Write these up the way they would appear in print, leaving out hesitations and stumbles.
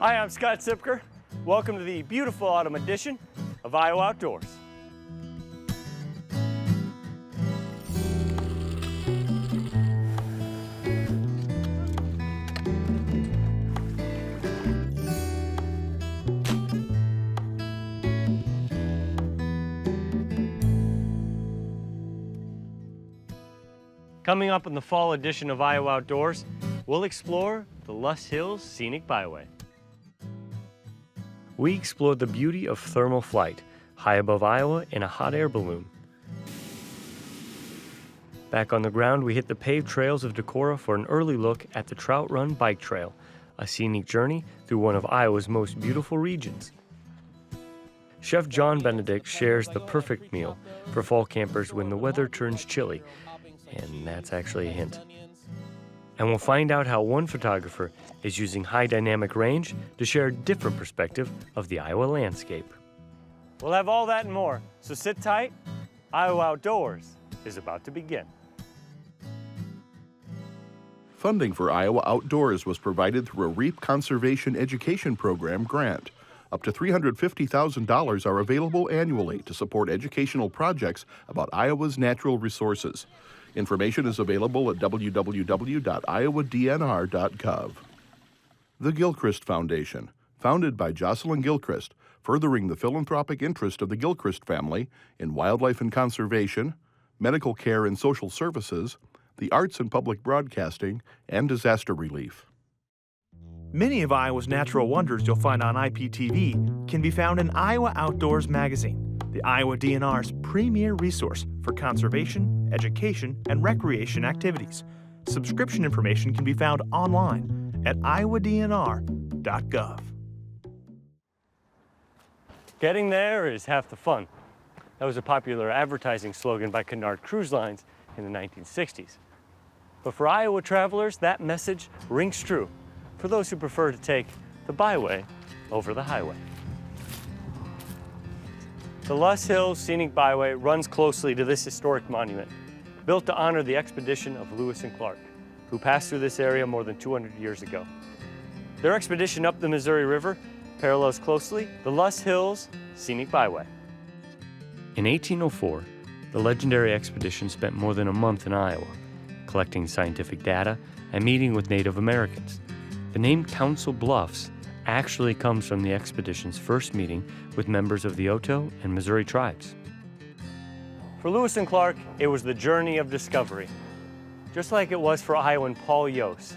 Hi, I'm Scott Sipker. Welcome to the beautiful autumn edition of Iowa Outdoors. Coming up in the fall edition of Iowa Outdoors, we'll explore the Loess Hills Scenic Byway. We explored the beauty of thermal flight, high above Iowa in a hot air balloon. Back on the ground, we hit the paved trails of Decorah for an early look at the Trout Run Bike Trail, a scenic journey through one of Iowa's most beautiful regions. Chef Jon Benedict shares the perfect meal for fall campers when the weather turns chilly, and that's actually a hint. And we'll find out how one photographer is using high dynamic range to share a different perspective of the Iowa landscape. We'll have all that and more, so sit tight. Iowa Outdoors is about to begin. Funding for Iowa Outdoors was provided through a REAP Conservation Education Program grant. Up to $350,000 are available annually to support educational projects about Iowa's natural resources. Information is available at www.iowadnr.gov. The Gilchrist Foundation, founded by Jocelyn Gilchrist, furthering the philanthropic interest of the Gilchrist family in wildlife and conservation, medical care and social services, the arts and public broadcasting, and disaster relief. Many of Iowa's natural wonders you'll find on IPTV can be found in Iowa Outdoors magazine, the Iowa DNR's premier resource for conservation, education, and recreation activities. Subscription information can be found online at iowadnr.gov. Getting there is half the fun. That was a popular advertising slogan by Cunard Cruise Lines in the 1960s. But for Iowa travelers, that message rings true for those who prefer to take the byway over the highway. The Loess Hills Scenic Byway runs closely to this historic monument, built to honor the expedition of Loess and Clark, who passed through this area more than 200 years ago. Their expedition up the Missouri River parallels closely the Loess Hills Scenic Byway. In 1804, the legendary expedition spent more than a month in Iowa, collecting scientific data and meeting with Native Americans. The name Council Bluffs actually comes from the expedition's first meeting with members of the Oto and Missouri tribes. For Loess and Clark, it was the journey of discovery, just like it was for Iowan Paul Yost.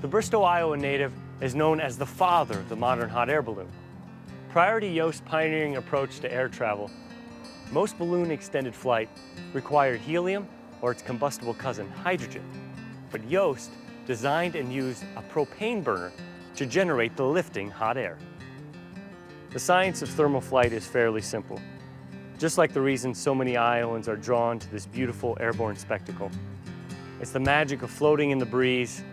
The Bristow, Iowa native is known as the father of the modern hot air balloon. Prior to Yost's pioneering approach to air travel, most balloon extended flight required helium or its combustible cousin, hydrogen. But Yost designed and used a propane burner to generate the lifting hot air. The science of thermal flight is fairly simple, just like the reason so many Iowans are drawn to this beautiful airborne spectacle. It's the magic of floating in the breeze,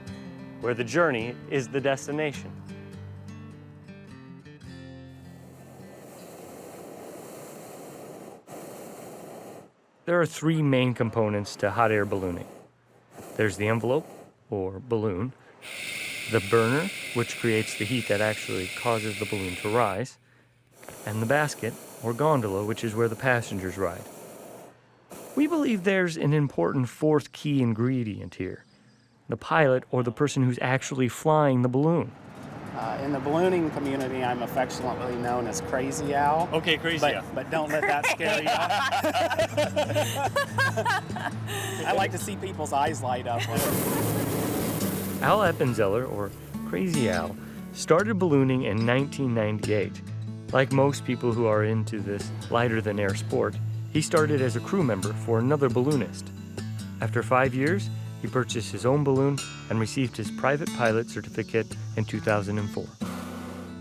where the journey is the destination. There are three main components to hot air ballooning. There's the envelope, or balloon, the burner, which creates the heat that actually causes the balloon to rise, and the basket, or gondola, which is where the passengers ride. We believe there's an important fourth key ingredient here, the pilot, or the person who's actually flying the balloon. In the ballooning community, I'm affectionately known as Crazy Al. Okay, Crazy Al. But don't let that scare you off. I like to see people's eyes light up. Al Appenzeller, or Crazy Al, started ballooning in 1998. Like most people who are into this lighter-than-air sport, he started as a crew member for another balloonist. After 5 years, he purchased his own balloon and received his private pilot certificate in 2004.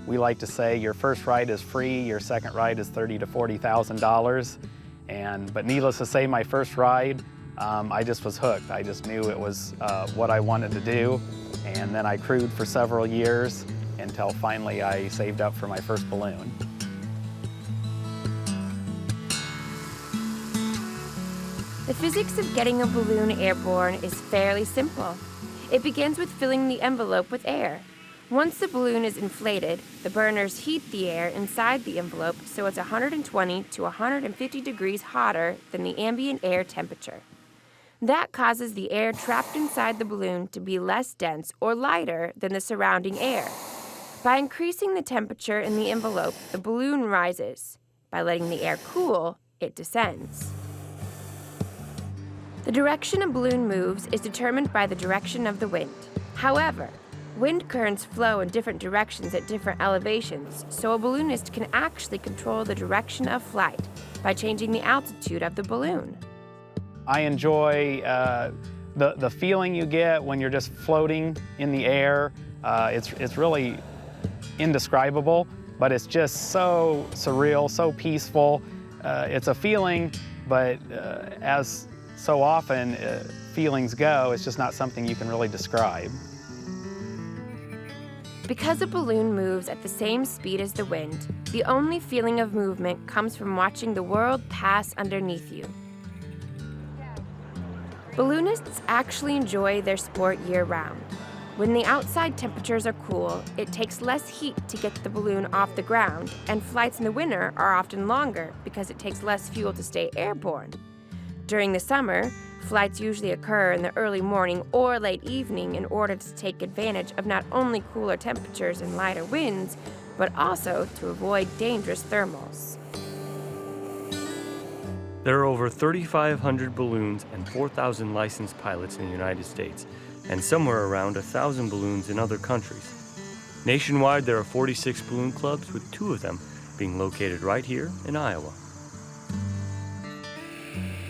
We like to say your first ride is free, your second ride is $30,000 to $40,000. But needless to say, my first ride, I just was hooked. I just knew it was what I wanted to do. And then I crewed for several years until finally I saved up for my first balloon. The physics of getting a balloon airborne is fairly simple. It begins with filling the envelope with air. Once the balloon is inflated, the burners heat the air inside the envelope so it's 120 to 150 degrees hotter than the ambient air temperature. That causes the air trapped inside the balloon to be less dense or lighter than the surrounding air. By increasing the temperature in the envelope, the balloon rises. By letting the air cool, it descends. The direction a balloon moves is determined by the direction of the wind. However, wind currents flow in different directions at different elevations, so a balloonist can actually control the direction of flight by changing the altitude of the balloon. I enjoy the feeling you get when you're just floating in the air. It's really indescribable, but it's just so surreal, so peaceful. It's a feeling, but as so often feelings go, it's just not something you can really describe. Because a balloon moves at the same speed as the wind, the only feeling of movement comes from watching the world pass underneath you. Balloonists actually enjoy their sport year-round. When the outside temperatures are cool, it takes less heat to get the balloon off the ground, and flights in the winter are often longer because it takes less fuel to stay airborne. During the summer, flights usually occur in the early morning or late evening in order to take advantage of not only cooler temperatures and lighter winds, but also to avoid dangerous thermals. There are over 3,500 balloons and 4,000 licensed pilots in the United States, and somewhere around 1,000 balloons in other countries. Nationwide, there are 46 balloon clubs, with 2 of them being located right here in Iowa.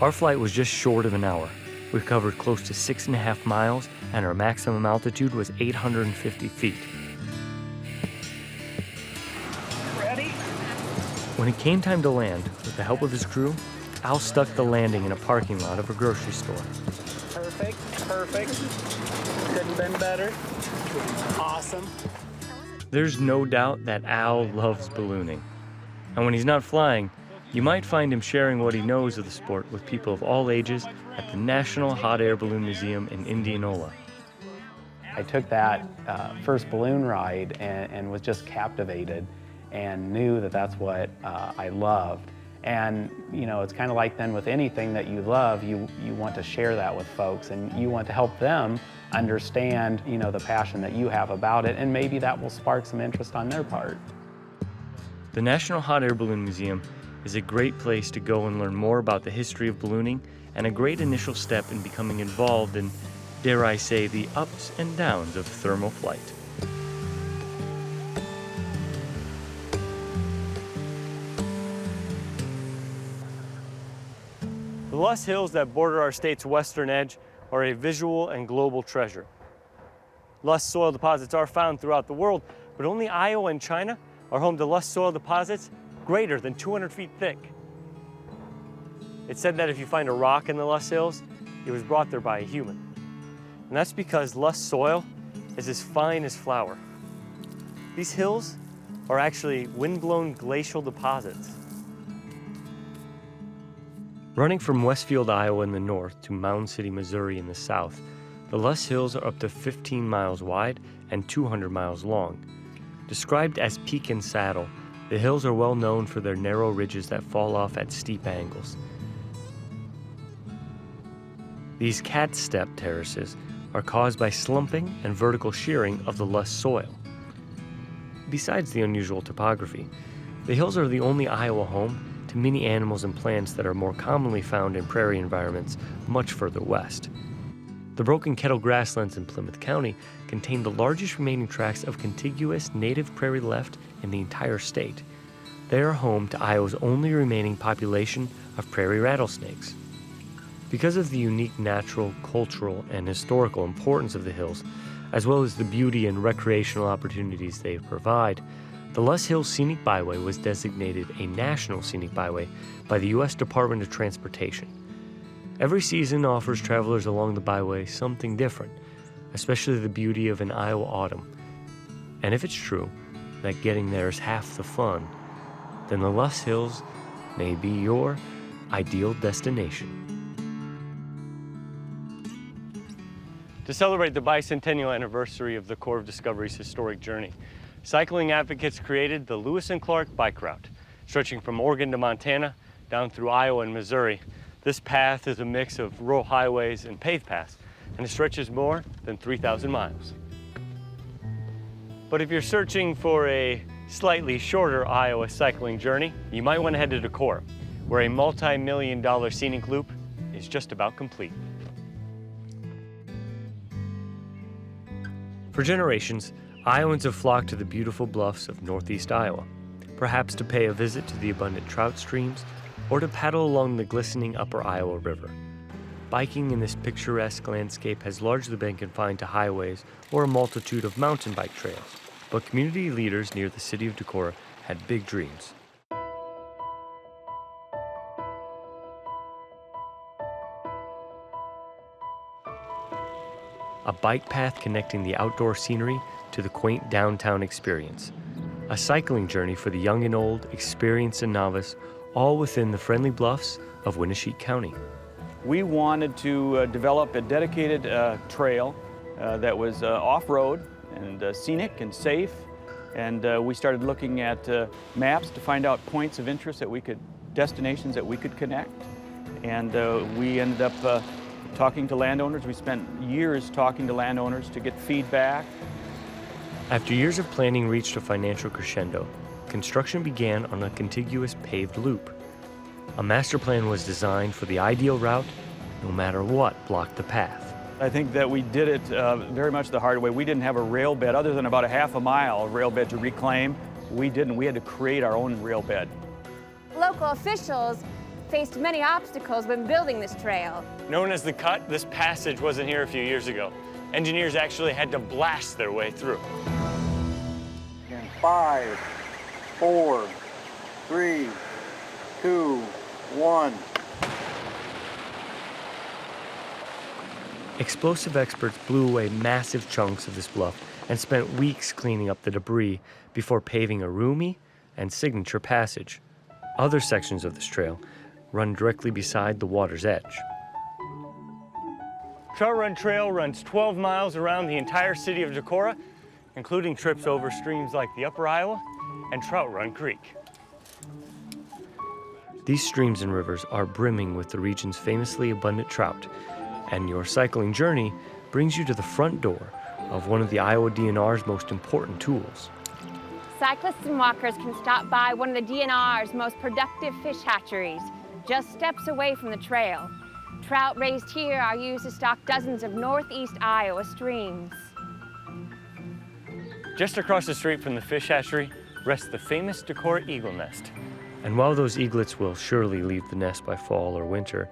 Our flight was just short of an hour. We've covered close to 6.5 miles, and our maximum altitude was 850 feet. Ready? When it came time to land, with the help of his crew, Al stuck the landing in a parking lot of a grocery store. Perfect, perfect. Couldn't have been better. Awesome. There's no doubt that Al loves ballooning. And when he's not flying, you might find him sharing what he knows of the sport with people of all ages at the National Hot Air Balloon Museum in Indianola. I took that first balloon ride and was just captivated and knew that that's what I loved. And, you know, it's kind of like then with anything that you love, you want to share that with folks, and you want to help them understand, you know, the passion that you have about it, and maybe that will spark some interest on their part. The National Hot Air Balloon Museum is a great place to go and learn more about the history of ballooning, and a great initial step in becoming involved in, dare I say, the ups and downs of thermal flight. The Loess Hills that border our state's western edge are a visual and global treasure. Loess soil deposits are found throughout the world, but only Iowa and China are home to Loess soil deposits greater than 200 feet thick. It's said that if you find a rock in the Loess Hills, it was brought there by a human. And that's because Loess soil is as fine as flour. These hills are actually wind-blown glacial deposits. Running from Westfield, Iowa in the north to Mound City, Missouri in the south, the Loess Hills are up to 15 miles wide and 200 miles long. Described as peak and saddle, the hills are well known for their narrow ridges that fall off at steep angles. These cat step terraces are caused by slumping and vertical shearing of the Loess soil. Besides the unusual topography, the hills are the only Iowa home to many animals and plants that are more commonly found in prairie environments much further west. The Broken Kettle grasslands in Plymouth County contain the largest remaining tracts of contiguous native prairie left in the entire state. They are home to Iowa's only remaining population of prairie rattlesnakes. Because of the unique natural, cultural, and historical importance of the hills, as well as the beauty and recreational opportunities they provide, the Loess Hills Scenic Byway was designated a National Scenic Byway by the U.S. Department of Transportation. Every season offers travelers along the byway something different, especially the beauty of an Iowa autumn. And if it's true that getting there is half the fun, then the Loess Hills may be your ideal destination. To celebrate the bicentennial anniversary of the Corps of Discovery's historic journey, cycling advocates created the Loess and Clark bike route. Stretching from Oregon to Montana, down through Iowa and Missouri, this path is a mix of rural highways and paved paths, and it stretches more than 3,000 miles. But if you're searching for a slightly shorter Iowa cycling journey, you might want to head to Decorah, where a multi-million-dollar scenic loop is just about complete. For generations, Iowans have flocked to the beautiful bluffs of northeast Iowa, perhaps to pay a visit to the abundant trout streams or to paddle along the glistening upper Iowa River. Biking in this picturesque landscape has largely been confined to highways or a multitude of mountain bike trails, but community leaders near the city of Decorah had big dreams. A bike path connecting the outdoor scenery to the quaint downtown experience. A cycling journey for the young and old, experienced and novice, all within the friendly bluffs of Winneshiek County. We wanted to develop a dedicated trail that was off-road and scenic and safe. And we started looking at maps to find out points of interest destinations that we could connect. And we ended up talking to landowners. We spent years talking to landowners to get feedback. After years of planning reached a financial crescendo, construction began on a contiguous paved loop. A master plan was designed for the ideal route, no matter what blocked the path. I think that we did it very much the hard way. We didn't have a rail bed other than about a half a mile of rail bed to reclaim. We didn't. We had to create our own rail bed. Local officials faced many obstacles when building this trail. Known as the Cut, this passage wasn't here a few years ago. Engineers actually had to blast their way through. In 5, 4, 3, 2, 1. Explosive experts blew away massive chunks of this bluff and spent weeks cleaning up the debris before paving a roomy and signature passage. Other sections of this trail run directly beside the water's edge. Trout Run Trail runs 12 miles around the entire city of Decorah, including trips over streams like the Upper Iowa and Trout Run Creek. These streams and rivers are brimming with the region's famously abundant trout, and your cycling journey brings you to the front door of one of the Iowa DNR's most important tools. Cyclists and walkers can stop by one of the DNR's most productive fish hatcheries, just steps away from the trail. Trout raised here are used to stock dozens of northeast Iowa streams. Just across the street from the fish hatchery rests the famous Decorah eagle nest. And while those eaglets will surely leave the nest by fall or winter,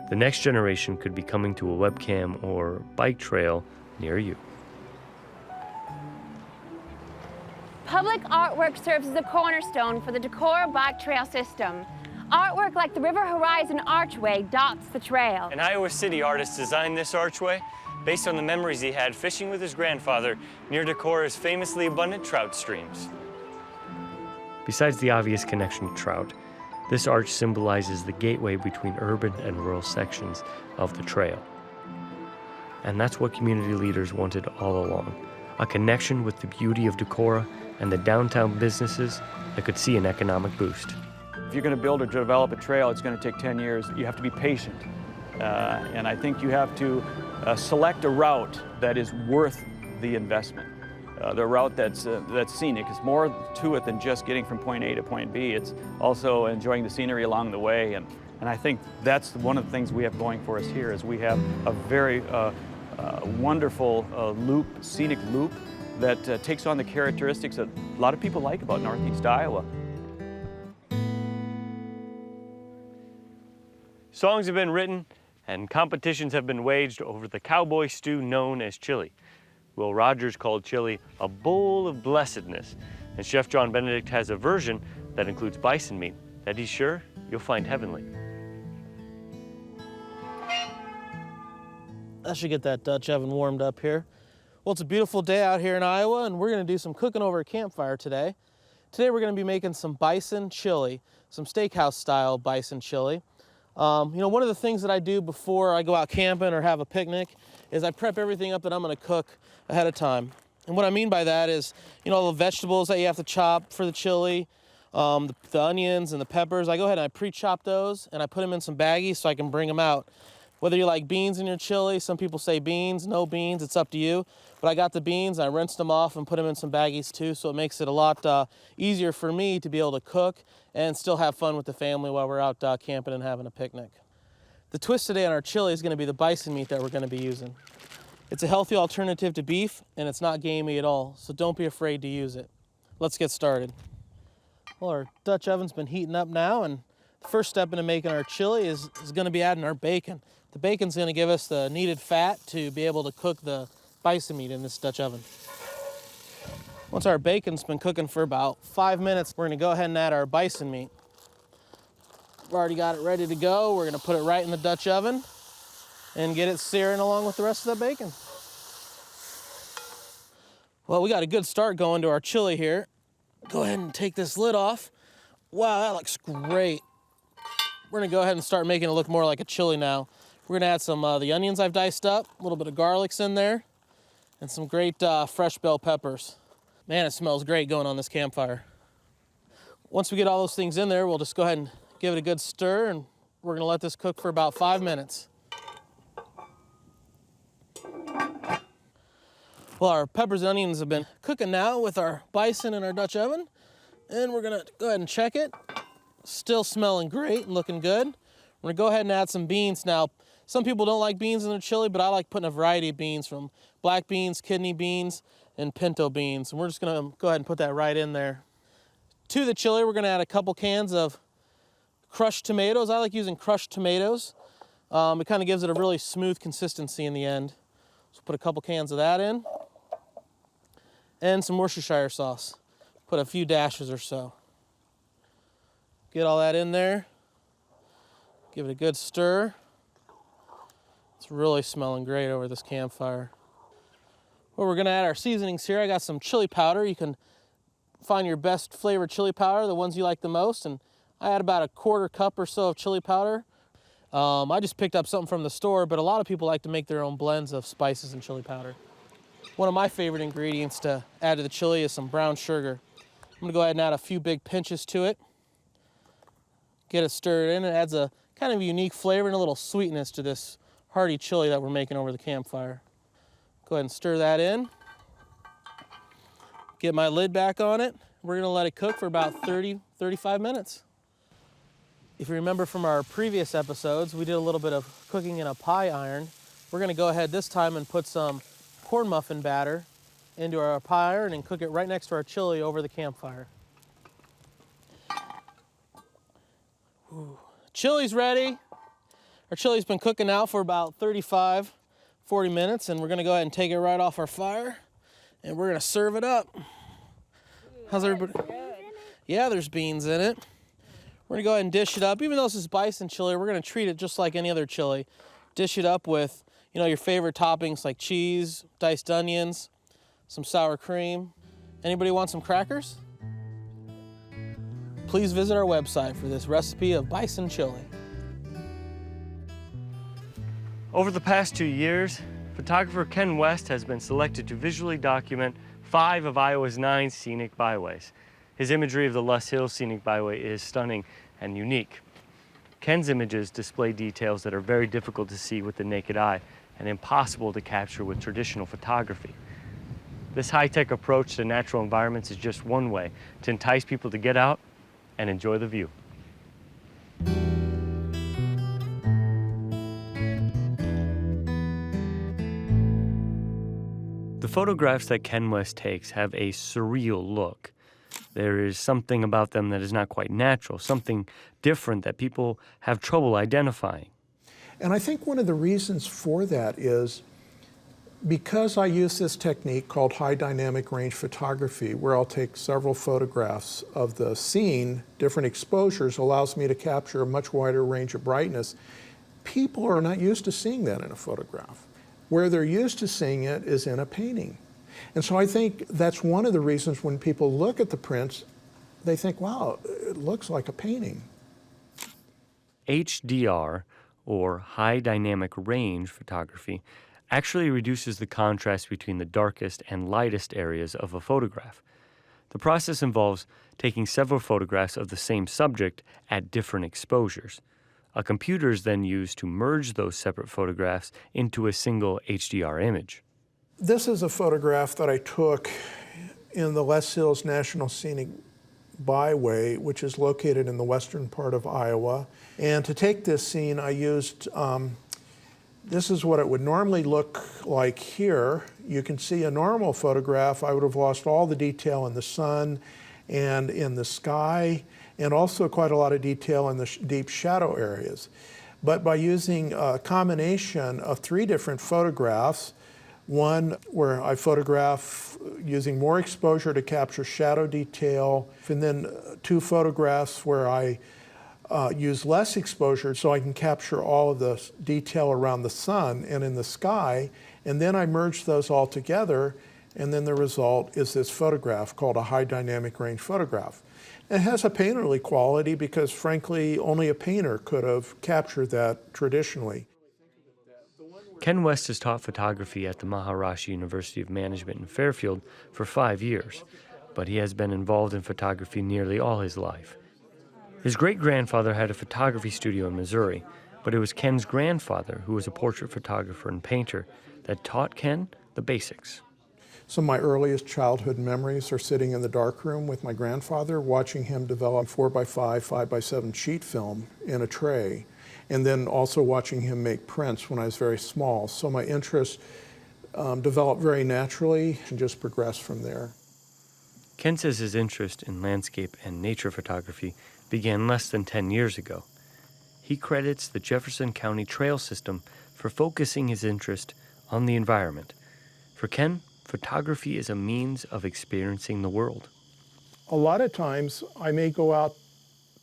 the next generation could be coming to a webcam or bike trail near you. Public artwork serves as a cornerstone for the Decorah bike trail system. Artwork like the River Horizon Archway dots the trail. An Iowa City artist designed this archway based on the memories he had fishing with his grandfather near Decorah's famously abundant trout streams. Besides the obvious connection to trout, this arch symbolizes the gateway between urban and rural sections of the trail. And that's what community leaders wanted all along, a connection with the beauty of Decorah and the downtown businesses that could see an economic boost. If you're going to build or develop a trail, it's going to take 10 years. You have to be patient. And I think you have to select a route that is worth the investment. The route that's scenic is more to it than just getting from point A to point B. It's also enjoying the scenery along the way. And I think that's one of the things we have going for us here is we have a very wonderful loop, scenic loop that takes on the characteristics that a lot of people like about northeast Iowa. Songs have been written and competitions have been waged over the cowboy stew known as chili. Will Rogers called chili a bowl of blessedness, and Chef Jon Benedict has a version that includes bison meat that he's sure you'll find heavenly. I should get that Dutch oven warmed up here. Well, it's a beautiful day out here in Iowa, and we're gonna do some cooking over a campfire today. Today we're gonna be making some bison chili, some steakhouse style bison chili. One of the things that I do before I go out camping or have a picnic is I prep everything up that I'm gonna cook ahead of time. And what I mean by that is, all the vegetables that you have to chop for the chili, the onions and the peppers, I go ahead and I pre-chop those and I put them in some baggies so I can bring them out. Whether you like beans in your chili, some people say beans, no beans, it's up to you. But I got the beans, I rinsed them off and put them in some baggies too, so it makes it a lot easier for me to be able to cook and still have fun with the family while we're out camping and having a picnic. The twist today on our chili is gonna be the bison meat that we're gonna be using. It's a healthy alternative to beef and it's not gamey at all, so don't be afraid to use it. Let's get started. Well, our Dutch oven's been heating up now, and the first step into making our chili is gonna be adding our bacon. The bacon's gonna give us the needed fat to be able to cook the bison meat in this Dutch oven. Once our bacon's been cooking for about 5 minutes, we're gonna go ahead and add our bison meat. We've already got it ready to go. We're gonna put it right in the Dutch oven and get it searing along with the rest of the bacon. Well, we got a good start going to our chili here. Go ahead and take this lid off. Wow, that looks great. We're gonna go ahead and start making it look more like a chili now. We're gonna add some the onions I've diced up, a little bit of garlic's in there, and some great fresh bell peppers. Man, it smells great going on this campfire. Once we get all those things in there, we'll just go ahead and give it a good stir, and we're gonna let this cook for about 5 minutes. Well, our peppers and onions have been cooking now with our bison in our Dutch oven, and we're gonna go ahead and check it. Still smelling great and looking good. We're gonna go ahead and add some beans now. Some people don't like beans in their chili, but I like putting a variety of beans, from black beans, kidney beans, and pinto beans. And we're just gonna go ahead and put that right in there. To the chili, we're gonna add a couple cans of crushed tomatoes. I like using crushed tomatoes. It kind of gives it a really smooth consistency in the end. So put a couple cans of that in. And some Worcestershire sauce. Put a few dashes or so. Get all that in there. Give it a good stir. It's really smelling great over this campfire. Well, we're gonna add our seasonings here. I got some chili powder. You can find your best flavored chili powder, the ones you like the most, and I add about a 1/4 cup or so of chili powder. I just picked up something from the store, but a lot of people like to make their own blends of spices and chili powder. One of my favorite ingredients to add to the chili is some brown sugar. I'm gonna go ahead and add a few big pinches to it. Get it stirred in. It adds a kind of unique flavor and a little sweetness to this hearty chili that we're making over the campfire. Go ahead and stir that in. Get my lid back on it. We're gonna let it cook for about 35 minutes. If you remember from our previous episodes, we did a little bit of cooking in a pie iron. We're gonna go ahead this time and put some corn muffin batter into our pie iron and cook it right next to our chili over the campfire. Ooh. Chili's ready. Our chili's been cooking now for about 35-40 minutes, and we're gonna go ahead and take it right off our fire, and we're gonna serve it up. How's everybody? Yeah, there's beans in it. We're gonna go ahead and dish it up. Even though this is bison chili, we're gonna treat it just like any other chili. Dish it up with, your favorite toppings like cheese, diced onions, some sour cream. Anybody want some crackers? Please visit our website for this recipe of bison chili. Over the past 2 years, photographer Ken West has been selected to visually document 5 of Iowa's 9 scenic byways. His imagery of the Loess Hills Scenic Byway is stunning and unique. Ken's images display details that are very difficult to see with the naked eye and impossible to capture with traditional photography. This high-tech approach to natural environments is just one way to entice people to get out and enjoy the view. The photographs that Ken West takes have a surreal look. There is something about them that is not quite natural, something different that people have trouble identifying. And I think one of the reasons for that is because I use this technique called high dynamic range photography, where I'll take several photographs of the scene, different exposures, allows me to capture a much wider range of brightness. People are not used to seeing that in a photograph. Where they're used to seeing it is in a painting. And so I think that's one of the reasons when people look at the prints, they think, wow, it looks like a painting. HDR, or high dynamic range photography, actually reduces the contrast between the darkest and lightest areas of a photograph. The process involves taking several photographs of the same subject at different exposures. A computer is then used to merge those separate photographs into a single HDR image. This is a photograph that I took in the Loess Hills National Scenic Byway, which is located in the western part of Iowa. And to take this scene, I used, this is what it would normally look like here. You can see a normal photograph. I would have lost all the detail in the sun and in the sky, and also quite a lot of detail in the deep shadow areas. But by using a combination of 3 different photographs, one where I photograph using more exposure to capture shadow detail, and then 2 photographs where I use less exposure so I can capture all of the detail around the sun and in the sky, and then I merge those all together, and then the result is this photograph called a high dynamic range photograph. It has a painterly quality because, frankly, only a painter could have captured that traditionally. Ken West has taught photography at the Maharashi University of Management in Fairfield for 5 years, but he has been involved in photography nearly all his life. His great-grandfather had a photography studio in Missouri, but it was Ken's grandfather, who was a portrait photographer and painter, that taught Ken the basics. Some of my earliest childhood memories are sitting in the darkroom with my grandfather, watching him develop 4x5, 5x7 sheet film in a tray, and then also watching him make prints when I was very small. So my interest developed very naturally and just progressed from there. Ken says his interest in landscape and nature photography began less than 10 years ago. He credits the Jefferson County trail system for focusing his interest on the environment. For Ken, photography is a means of experiencing the world. A lot of times I may go out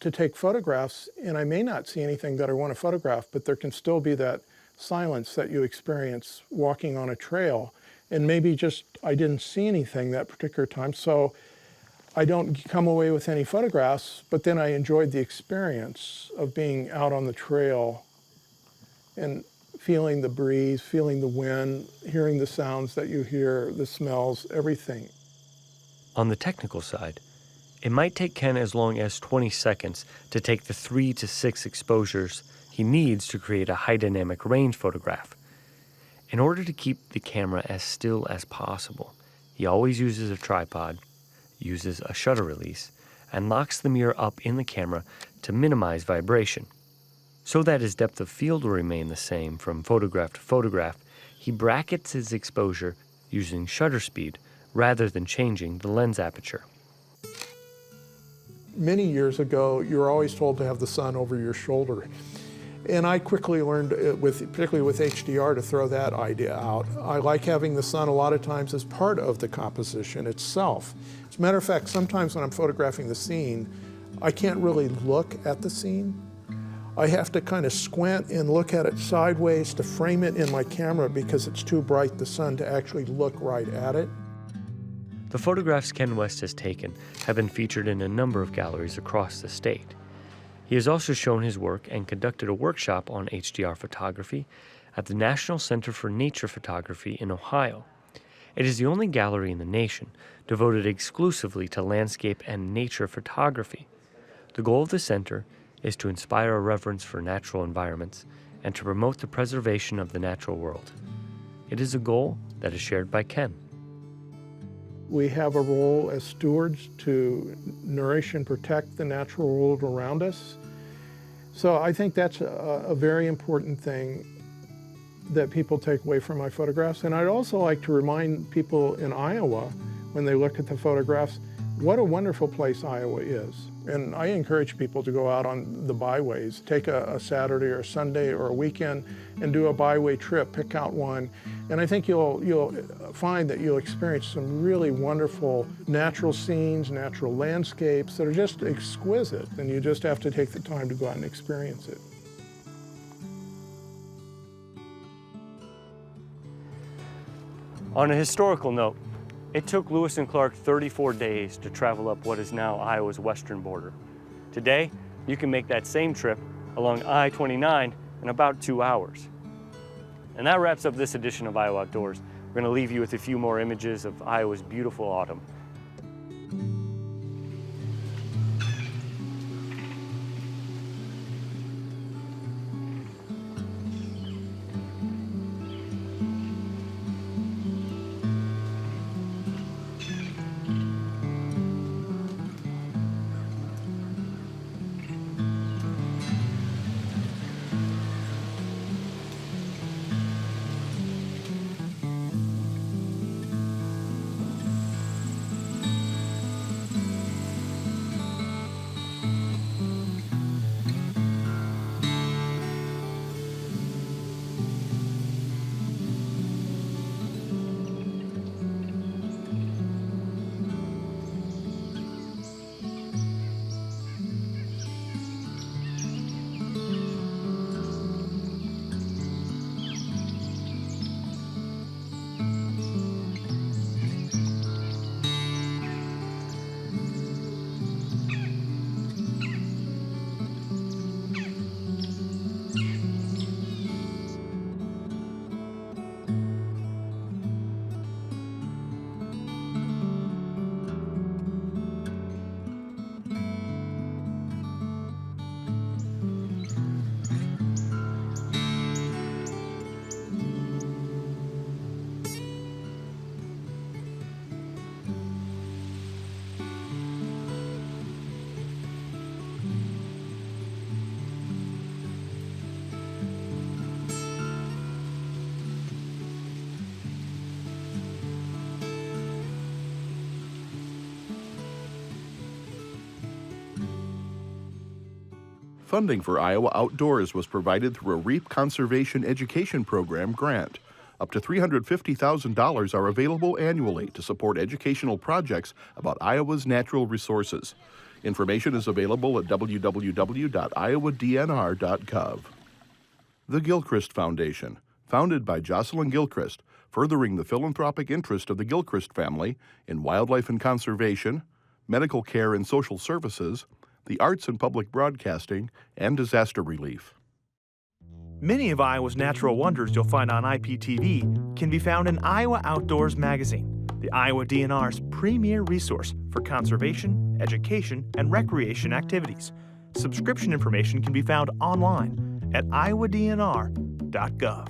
to take photographs and I may not see anything that I want to photograph, but there can still be that silence that you experience walking on a trail. And maybe just I didn't see anything that particular time, so I don't come away with any photographs, but then I enjoyed the experience of being out on the trail and feeling the breeze, feeling the wind, hearing the sounds that you hear, the smells, everything. On the technical side, it might take Ken as long as 20 seconds to take the 3 to 6 exposures he needs to create a high dynamic range photograph. In order to keep the camera as still as possible, he always uses a tripod, uses a shutter release, and locks the mirror up in the camera to minimize vibration. So that his depth of field will remain the same from photograph to photograph, he brackets his exposure using shutter speed rather than changing the lens aperture. Many years ago, you were always told to have the sun over your shoulder. And I quickly learned, particularly with HDR, to throw that idea out. I like having the sun a lot of times as part of the composition itself. As a matter of fact, sometimes when I'm photographing the scene, I can't really look at the scene. I have to kind of squint and look at it sideways to frame it in my camera because it's too bright, the sun, to actually look right at it. The photographs Ken West has taken have been featured in a number of galleries across the state. He has also shown his work and conducted a workshop on HDR photography at the National Center for Nature Photography in Ohio. It is the only gallery in the nation devoted exclusively to landscape and nature photography. The goal of the center is to inspire a reverence for natural environments and to promote the preservation of the natural world. It is a goal that is shared by Ken. We have a role as stewards to nourish and protect the natural world around us. So I think that's a very important thing that people take away from my photographs. And I'd also like to remind people in Iowa, when they look at the photographs, what a wonderful place Iowa is. And I encourage people to go out on the byways, take a Saturday or a Sunday or a weekend and do a byway trip, pick out one. And I think you'll find that you'll experience some really wonderful natural scenes, natural landscapes that are just exquisite, and you just have to take the time to go out and experience it. On a historical note, it took Lewis and Clark 34 days to travel up what is now Iowa's western border. Today, you can make that same trip along I-29 in about 2 hours. And that wraps up this edition of Iowa Outdoors. We're going to leave you with a few more images of Iowa's beautiful autumn. Funding for Iowa Outdoors was provided through a REAP Conservation Education Program grant. Up to $350,000 are available annually to support educational projects about Iowa's natural resources. Information is available at www.iowadnr.gov. The Gilchrist Foundation, founded by Jocelyn Gilchrist, furthering the philanthropic interest of the Gilchrist family in wildlife and conservation, medical care and social services, the arts and public broadcasting, and disaster relief. Many of Iowa's natural wonders you'll find on IPTV can be found in Iowa Outdoors magazine, the Iowa DNR's premier resource for conservation, education, and recreation activities. Subscription information can be found online at iowadnr.gov.